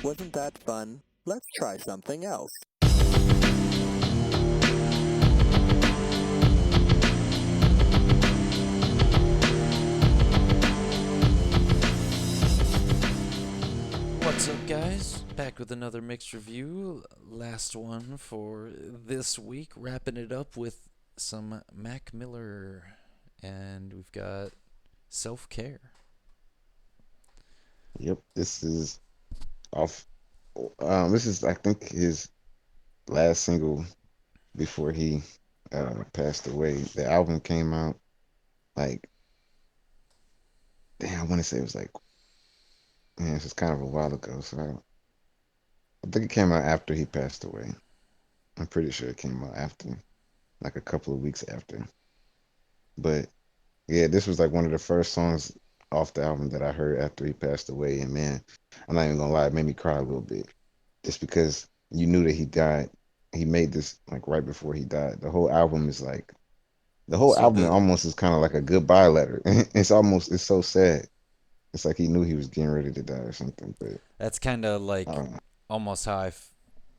Wasn't that fun? Let's try something else. What's up, guys? Back with another mixed review. Last one for this week. Wrapping it up with some Mac Miller. And we've got Self-Care. Yep, this is off. This is, I think, his last single before he passed away. The album came out like, damn, I want to say it was like, man, this is kind of a while ago. So I think it came out after he passed away. I'm pretty sure it came out after, like a couple of weeks after. But yeah, this was like one of the first songs off the album that I heard after he passed away. And man, I'm not even gonna lie, it made me cry a little bit. Just because you knew that he died. He made this like right before he died. The whole album is like, the whole So album the almost is kind of like a goodbye letter. It's so sad. It's like he knew he was getting ready to die or something. But that's kind of I like don't know. almost how I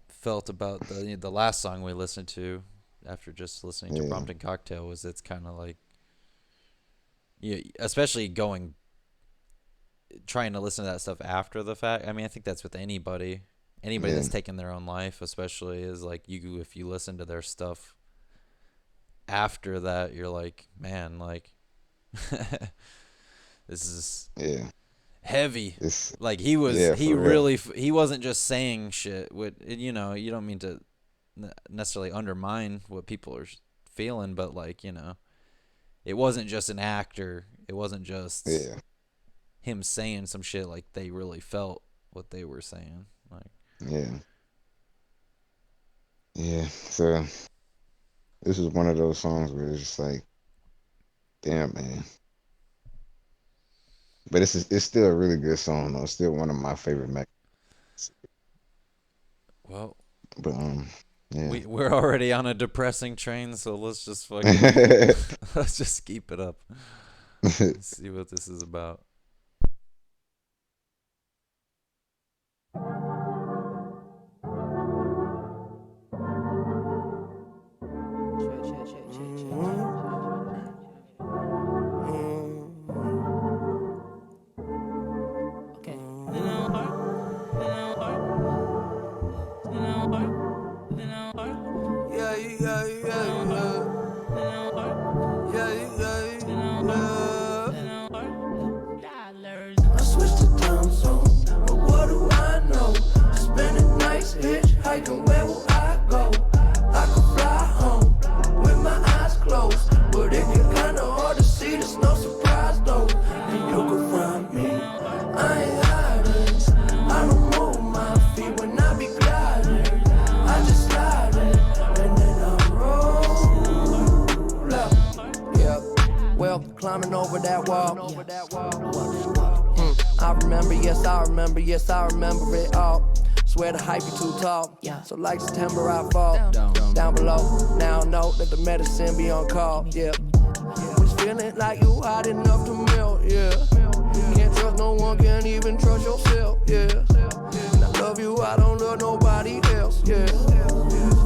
felt about the last song we listened to after just listening to Yeah, Brompton Cocktail. Was it's kind of like, yeah, especially trying to listen to that stuff after the fact. I mean, I think that's with anybody yeah, that's taken their own life, especially, is like, if you listen to their stuff after that, you're like, man, like this is yeah. heavy. It's Like yeah, he for real. really he wasn't just saying shit with, you don't mean to necessarily undermine what people are feeling, but like, it wasn't just an actor. It wasn't just Yeah, him saying some shit. Like, they really felt what they were saying. Like, yeah, yeah. So this is one of those songs where it's just like, damn, man. But it's still a really good song though. It's still one of my favorite Mac. well, But yeah. we're already on a depressing train, so let's just fucking let's just keep it up. Let's see what this is about. Yeah, yeah, yeah, yeah. Yeah, yeah, yeah. I switched to town zone, but what do I know? Spending nights hitchhiking, where will I go? I could fly home with my eyes closed, but it get kinda hard to see, there's no surprise though. And you can find me, I ain't hiding. I don't move my feet when I be gliding. I just slide it, and then I roll up. Yeah, well, climbing over that wall. I remember, yes, I remember, yes, I remember it all. Swear the hype you too tall. So like September I fall down below. Now I know that the medicine be on call. Yeah, was feeling like you hot enough to melt. Yeah, can't trust no one, can't even trust yourself. Yeah, and I love you, I don't love nobody else. Yeah,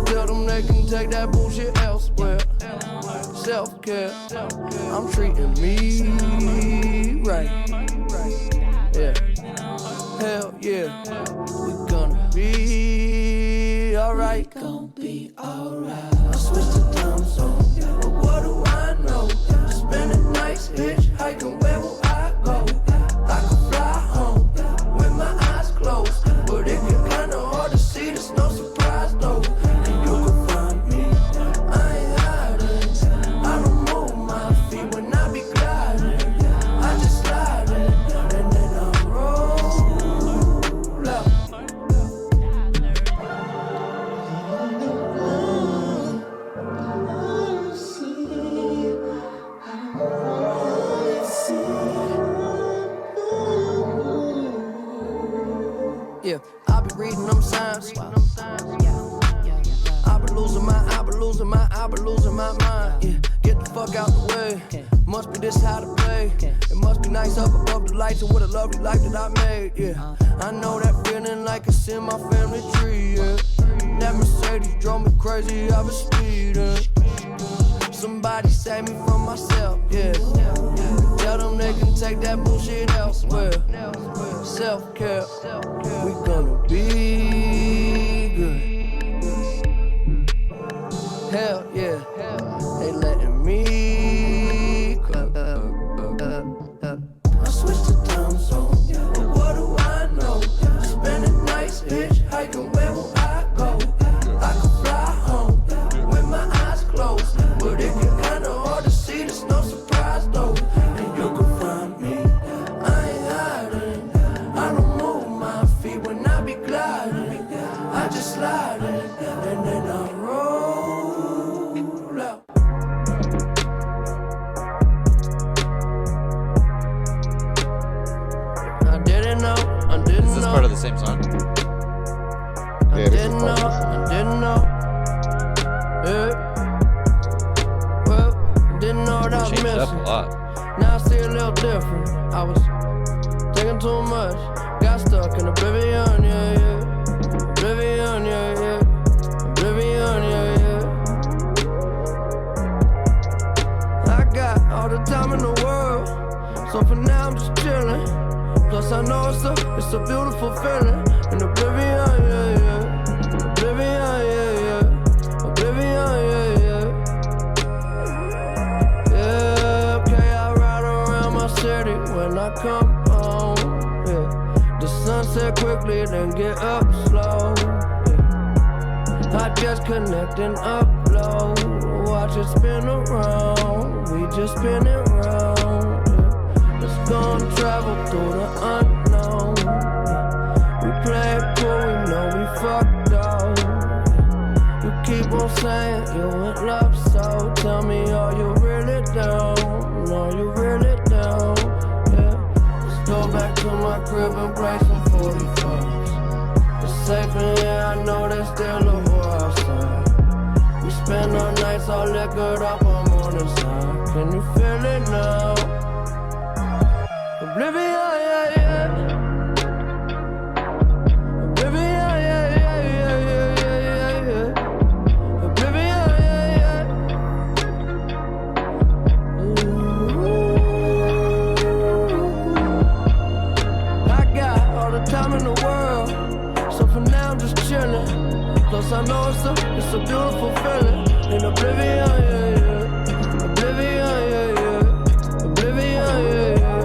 tell them they can take that bullshit elsewhere. Self-care, I'm treating me right. Yeah, hell yeah, we gonna be alright. Gonna be alright. I switched to time zone, but what do I know? Spending nights hitchhiking, where will I go? I could fly home with my eyes closed, but it get kinda hard to see, there's no surprise though. And you can find me, I ain't hiding. I don't move my feet when I be gliding. I just slide it, and then I roll up. Yeah, I be reading them signs. I be losing my mind. Yeah, get the fuck out the way. Must be this how to play. It must be nice up above the lights and what a lovely life that I made. Yeah, I know that feeling like it's in my family tree. Yeah, that Mercedes drove me crazy. I was speeding. Somebody save me from myself. Yeah, tell them they can take that bullshit elsewhere. Self-care, we gonna be good. Hell yeah, they letting me go. I switched to time zone, but what do I know? Spending nights hitchhiking, where will I go? I can fly home with my eyes closed, but it get kinda hard to see, there's no surprise though. And you can find me, I ain't hiding. I don't move my feet when I be gliding. I just slide in, and then I roll out. I didn't know. Is this part of the same song? Yeah, this is part of the song. I didn't know. Yeah. Well, didn't know what I was Changed missing. up a lot. Now I see a little different. I was taking too much. Got stuck in oblivion, yeah, yeah. Oblivion, yeah, yeah. Oblivion, yeah, yeah. I got all the time in the world, so for now I'm just chilling. Plus I know it's a beautiful feeling. In oblivion, yeah, yeah. Oblivion, yeah, yeah. Oblivion, yeah, yeah. Yeah, okay, I ride around my city when I come home. Yeah, the sunset quickly, then get up slow. Yeah. I just connect and upload. Watch it spin around. We just spin it round. Yeah. Let's go and travel through the unknown. Yeah. We play it cool, we know we fucked up. Yeah. You keep on saying you in love, so tell me, are you really down? Are you really down? Yeah. Let's go back to my crib and play some 45s. It's safe in here, I know there's still a war outside. We spend our nights all liquored up on morning side. Can you feel it now? Oblivion, yeah, yeah. Oblivion, yeah, yeah, yeah, yeah, yeah, yeah. Oblivion, yeah, yeah. Ooh. I got all the time in the world, so for now I'm just chilling. Plus I know it's a beautiful feeling. In oblivion, yeah, yeah. Oblivion, yeah, yeah. Oblivion, yeah, yeah.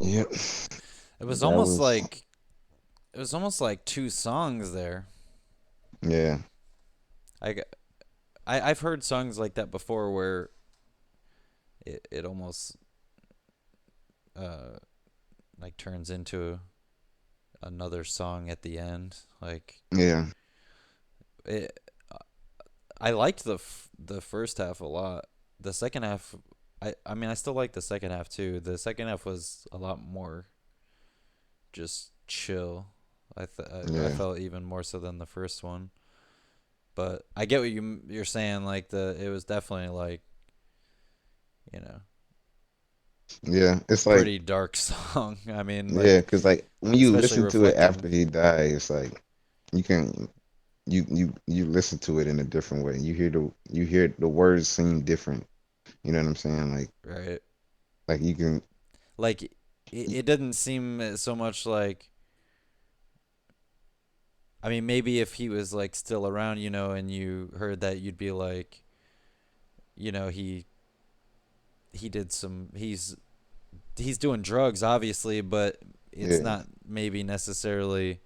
Yep. It was That almost was- like two songs there. Yeah. I've heard songs like that before where it almost like turns into another song at the end. Like Yeah. it, I liked the first half a lot. The second half, I mean, I still like the second half too. The second half was a lot more just chill. I Yeah. felt even more so than the first one. But I get what you're saying. Like it was definitely like, you know, Yeah. It's like, pretty dark song. I mean, like, yeah, because like when you especially listen to it reflecting- after he died, it's like you can you listen to it in a different way. You hear the words seem different. You know what I'm saying? right? Like you can Like it didn't seem so much like. I mean, maybe if he was like still around, you know, and you heard that, you'd be like, you know, he did some. He's doing drugs, obviously, but it's Yeah. not maybe necessarily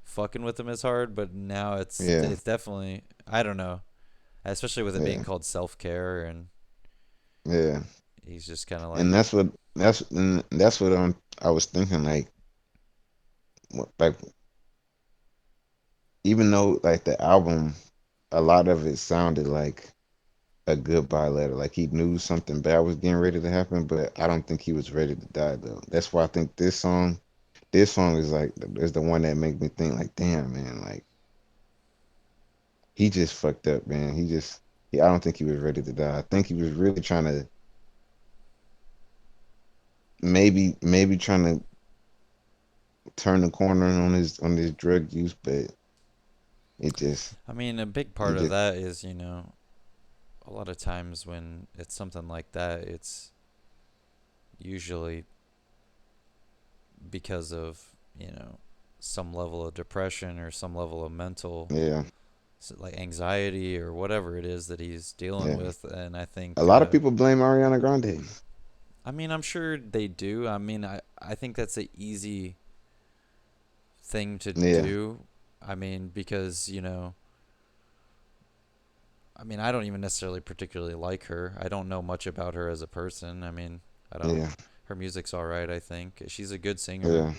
fucking with him as hard. But now it's Yeah. definitely, I don't know, especially with it being Yeah. called self-care, and yeah. He's just kind of like, And that's what I was thinking like like even though like the album a lot of it sounded like a goodbye letter. Like he knew something bad was getting ready to happen, but I don't think he was ready to die though. That's why I think this song is the one that make me think like, damn man, like he just fucked up, man. I don't think he was ready to die. I think he was really trying to maybe trying to turn the corner on his drug use, but it just I mean, a big he part of just that is, you know, a lot of times when it's something like that, it's usually because of, you know, some level of depression or some level of mental, yeah, like anxiety or whatever it is that he's dealing yeah. with. And I A think, lot of people blame Ariana Grande. I mean, I'm sure they do. I mean, I think that's an easy thing to Yeah, do. I mean, because, you know, I mean, I don't even necessarily particularly like her. I don't know much about her as a person. I mean, I don't. yeah, Her music's all right. I think she's a good singer. yeah.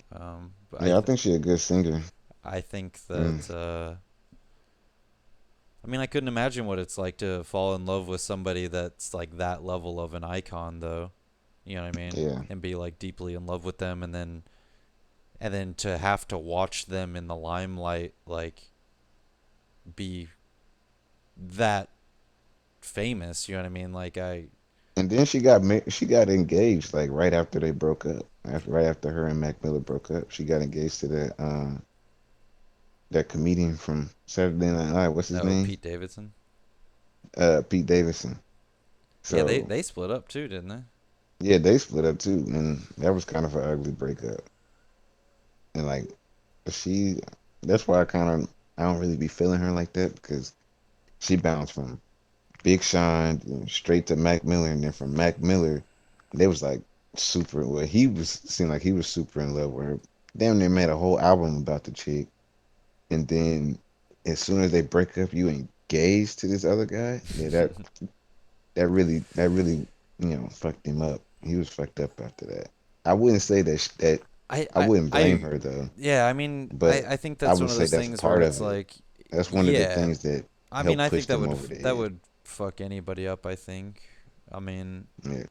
But Yeah, I think she's a good singer. I think Mm, that I mean, I couldn't imagine what it's like to fall in love with somebody that's like that level of an icon, though. You know what I mean? yeah. And be like deeply in love with them, and then to have to watch them in the limelight, like be that famous. You know what I mean? Like And then she got engaged like right after they broke up. Right after her and Mac Miller broke up, she got engaged to that comedian from Saturday Night Live. What's his no name? Pete Davidson. Pete Davidson. Yeah, they So they split up too, didn't they? yeah, they split up too, and that was kind of an ugly breakup. And like she, that's why I don't really be feeling her like that because she bounced from Big Sean straight to Mac Miller, and then from Mac Miller, they was like super. Well, he was seemed like he was super in love with her. Damn near made a whole album about the chick, and then as soon as they break up, you engaged to this other guy. Yeah, that really fucked him up. He was fucked up after that. I wouldn't say that I, I I, wouldn't blame I, her though, yeah. I mean, but I think I that's would one of say those that's a things where part of it's it. like, That's one of the yeah. things that I mean, helped I push think that them would over the that edge. would fuck anybody up. I think. I mean, Yeah,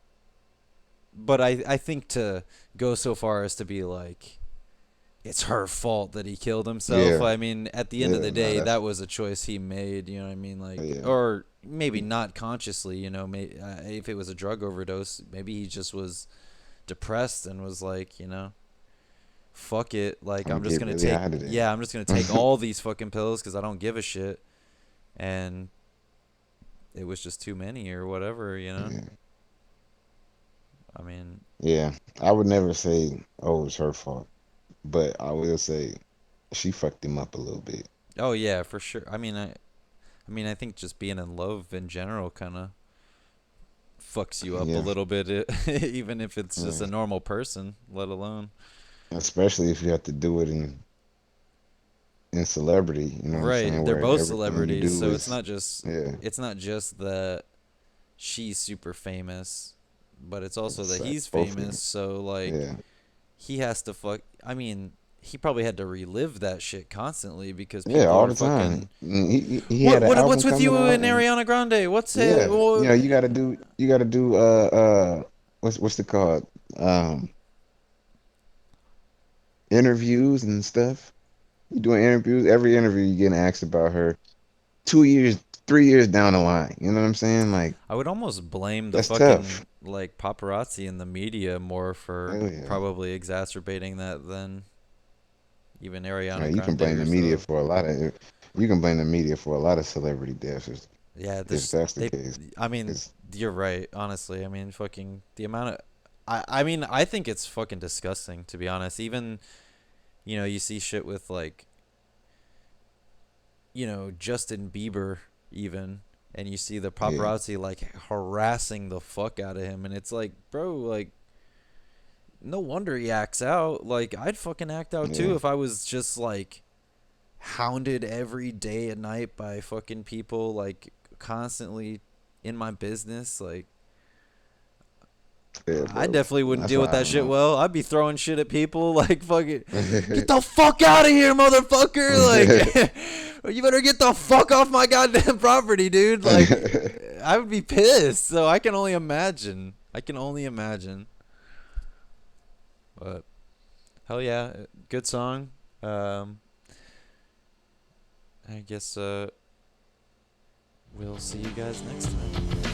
but I think to go so far as to be like, it's her fault that he killed himself. yeah, I mean, at the end of yeah. the No, day, that's that was a choice he made. You know what I mean? Like, yeah, or maybe not consciously. You know, if it was a drug overdose, maybe he just was depressed and was like, you know, fuck it. Like, I'm gonna get really high today. I'm just gonna take all these fucking pills because I don't give a shit. And it was just too many or whatever. You know. Yeah, I mean, yeah. I would never say, oh, it's her fault, but I will say she fucked him up a little bit. oh yeah, for sure. I mean, I think just being in love in general kind of fucks you up a Yeah, little bit, even if it's just yeah. a normal person, let alone. Especially if you have to do it in celebrity. You know what I'm Right, saying? they're Where both everything you celebrities, do so is yeah, it's not just that she's super famous, but it's also it's that like he's both of famous, them. so like Yeah, he has to fuck. I mean, he probably had to relive that shit constantly because yeah. people All are the time. fucking. He had an album What's with coming you out, and and Ariana Grande? What's it? yeah, Well, you gotta do what's it called interviews and stuff. You doing interviews. Every interview you getting asked about her. 2 years, 3 years down the line. You know what I'm saying? Like I would almost blame the that's tough. fucking like paparazzi and the media more for Oh yeah. probably exacerbating that than even Ariana You can Grande blame the media herself. for a lot of you can blame the media for a lot of celebrity deaths Yeah, if this that's the they. case. I mean, 'Cause, you're right. Honestly, I mean, fucking the amount of. I mean, I think it's fucking disgusting to be honest. Even you see shit with like Justin Bieber even, and you see the yeah, paparazzi like harassing the fuck out of him, and it's like, bro, like no wonder he acts out. Like I'd fucking act out too yeah, if I was just like hounded every day and night by fucking people like constantly in my business. Like Yeah, I bro. definitely wouldn't That's deal why with I that don't shit know. well. I'd be throwing shit at people like fucking get the fuck out of here, motherfucker! Like you better get the fuck off my goddamn property, dude. Like I would be pissed. So I can only imagine. I can only imagine. But hell yeah, good song. I guess we'll see you guys next time.